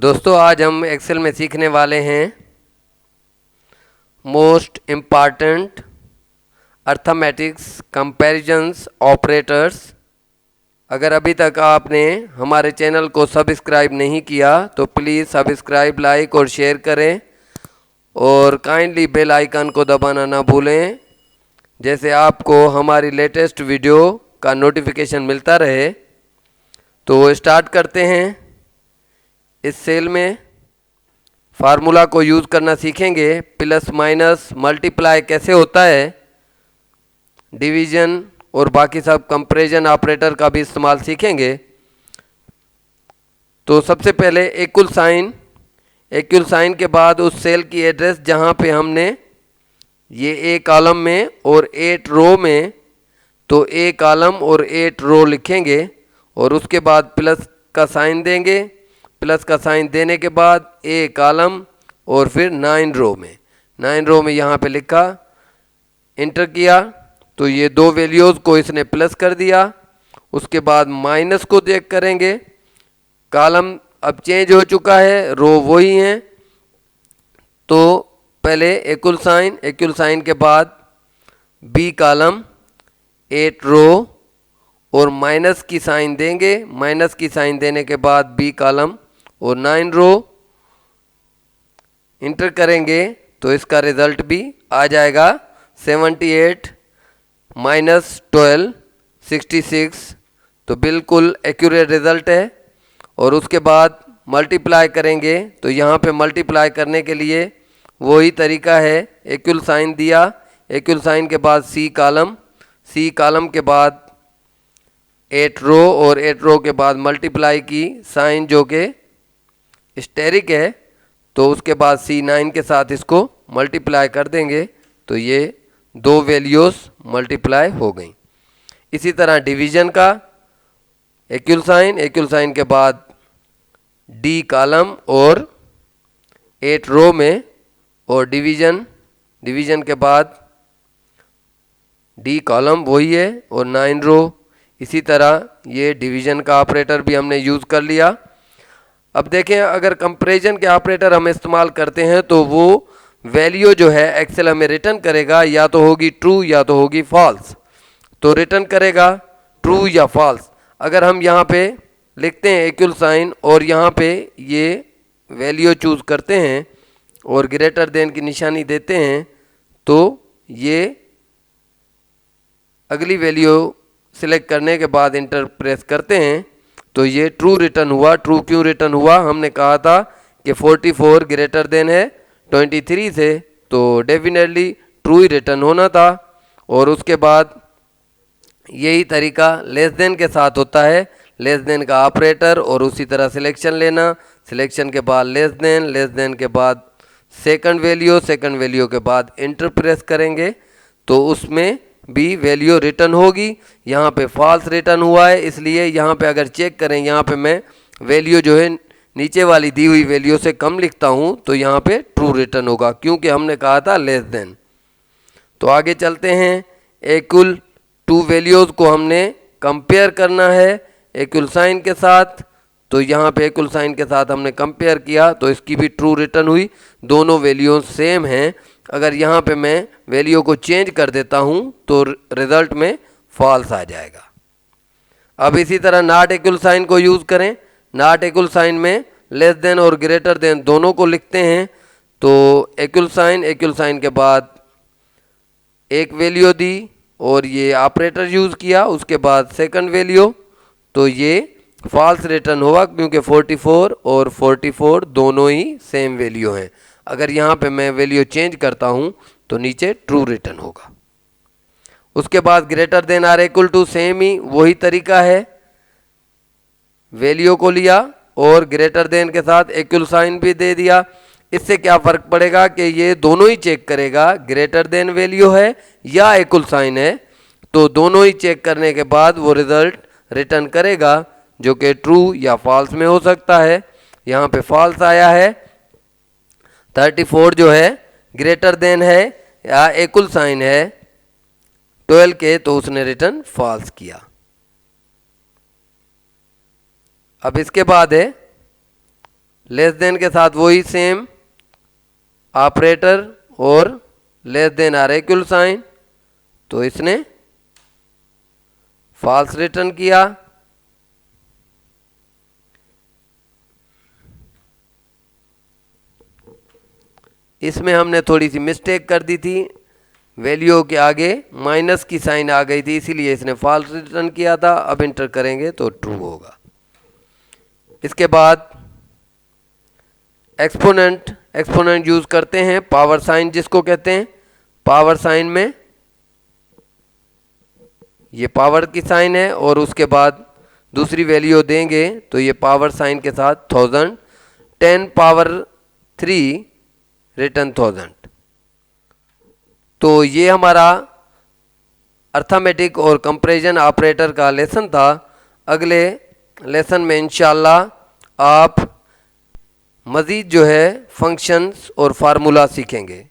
दोस्तों आज हम एक्सेल में सीखने वाले हैं most important arithmetics comparisons operators. अगर अभी तक आपने हमारे चैनल को सब्सक्राइब नहीं किया तो प्लीज़ सब्सक्राइब, लाइक और शेयर करें और काइंडली बेल आइकन को दबाना ना भूलें, जैसे आपको हमारी लेटेस्ट वीडियो का नोटिफिकेशन मिलता रहे। तो स्टार्ट करते हैं। इस सेल में फार्मूला को यूज़ करना सीखेंगे। प्लस माइनस मल्टीप्लाई कैसे होता है, डिवीज़न और बाकी सब कंपैरिजन ऑपरेटर का भी इस्तेमाल सीखेंगे। तो सबसे पहले इक्वल साइन के बाद उस सेल की एड्रेस जहाँ पे हमने ये ए कॉलम में और 8 रो में, तो ए कॉलम और 8 रो लिखेंगे और उसके बाद प्लस का साइन देंगे। प्लस का साइन देने के बाद ए कॉलम और फिर 9 रो में यहाँ पे लिखा, इंटर किया तो ये दो वैल्यूज़ को इसने प्लस कर दिया। उसके बाद माइनस को चेक करेंगे, कॉलम अब चेंज हो चुका है, रो वही हैं। तो पहले इक्वल साइन के बाद बी कॉलम 8 रो और माइनस की साइन देंगे। माइनस की साइन देने के बाद बी कॉलम और 9 रो, इंटर करेंगे तो इसका रिजल्ट भी आ जाएगा 78 माइनस 12 66। तो बिल्कुल एक्यूरेट रिजल्ट है। और उसके बाद मल्टीप्लाई करेंगे तो यहाँ पे मल्टीप्लाई करने के लिए वही तरीका है, इक्वल साइन दिया, इक्वल साइन के बाद सी कॉलम के बाद 8 रो और 8 रो के बाद मल्टीप्लाई की साइन जो कि स्टेरिक है, तो उसके बाद C9 के साथ इसको मल्टीप्लाई कर देंगे तो ये दो वैल्यूज़ मल्टीप्लाई हो गई। इसी तरह डिवीज़न का इक्वल साइन के बाद डी कॉलम और 8 रो में और डिवीज़न के बाद डी कॉलम वही है और 9 रो। इसी तरह ये डिवीज़न का ऑपरेटर भी हमने यूज़ कर लिया। अब देखें, अगर कंपैरिजन के ऑपरेटर हम इस्तेमाल करते हैं तो वो वैल्यू जो है एक्सेल हमें रिटर्न करेगा, या तो होगी ट्रू या तो होगी फॉल्स। तो रिटर्न करेगा ट्रू या फॉल्स। अगर हम यहाँ पे लिखते हैं इक्वल साइन और यहाँ पे ये वैल्यू चूज़ करते हैं और ग्रेटर देन की निशानी देते हैं, तो ये अगली वैल्यू सिलेक्ट करने के बाद इंटर प्रेस करते हैं तो ये ट्रू रिटर्न हुआ। ट्रू क्यों रिटर्न हुआ, हमने कहा था कि 44 ग्रेटर देन है 23 से, तो डेफिनेटली ट्रू ही रिटर्न होना था। और उसके बाद यही तरीका लेस देन के साथ होता है, लेस देन का ऑपरेटर और उसी तरह सिलेक्शन लेना, सिलेक्शन के बाद लेस देन के बाद सेकंड वैल्यू के बाद इंटर प्रेस करेंगे तो उसमें भी वैल्यू रिटर्न होगी। यहाँ पे फॉल्स रिटर्न हुआ है, इसलिए यहाँ पे अगर चेक करें, यहाँ पे मैं वैल्यू जो है नीचे वाली दी हुई वैल्यू से कम लिखता हूँ तो यहाँ पे ट्रू रिटर्न होगा, क्योंकि हमने कहा था लेस देन। तो आगे चलते हैं। इक्वल टू वैल्यूज़ को हमने कंपेयर करना है इक्वल साइन के साथ, तो यहाँ पे इक्वल साइन के साथ हमने कंपेयर किया तो इसकी भी ट्रू रिटर्न हुई, दोनों वैल्यूज सेम हैं। अगर यहाँ पे मैं वैल्यू को चेंज कर देता हूँ तो रिजल्ट में फॉल्स आ जाएगा। अब इसी तरह नॉट इक्वल साइन को यूज़ करें। नॉट इक्वल साइन में लेस देन और ग्रेटर देन दोनों को लिखते हैं। तो इक्वल साइन के बाद एक वैल्यू दी और ये ऑपरेटर यूज़ किया, उसके बाद सेकंड वैल्यू, तो ये फॉल्स रिटर्न होगा क्योंकि 44 और 44 दोनों ही सेम वैल्यू हैं। अगर यहाँ पे मैं वैल्यू चेंज करता हूँ तो नीचे ट्रू रिटर्न होगा। उसके बाद greater than or equal to, same ही वही तरीका है, वैल्यू को लिया और ग्रेटर देन के साथ इक्वल साइन भी दे दिया। इससे क्या फ़र्क पड़ेगा कि ये दोनों ही चेक करेगा, ग्रेटर देन वैल्यू है या इक्वल साइन है, तो दोनों ही चेक करने के बाद वो रिजल्ट रिटर्न करेगा जो कि ट्रू या फॉल्स में हो सकता है। यहाँ पे फॉल्स आया है, 34 जो है ग्रेटर देन है या इक्वल साइन है 12 के, तो उसने रिटर्न फॉल्स किया। अब इसके बाद है लेस देन के साथ वही सेम ऑपरेटर और less than or equal sign, तो इसने फॉल्स रिटर्न किया। इसमें हमने थोड़ी सी मिस्टेक कर दी थी, वैल्यू के आगे माइनस की साइन आ गई थी, इसीलिए इसने फॉल्स रिटर्न किया था। अब इंटर करेंगे तो ट्रू होगा। इसके बाद एक्सपोनेंट यूज करते हैं, पावर साइन जिसको कहते हैं। पावर साइन में ये पावर की साइन है और उसके बाद दूसरी वैल्यू देंगे तो ये पावर साइन के साथ 1000, 10 पावर 3 रिटर्न 1000। तो ये हमारा अर्थमेटिक और कंपैरिजन ऑपरेटर का लेसन था। अगले लेसन में इंशाल्लाह आप मज़ीद जो है फंक्शंस और फार्मूला सीखेंगे।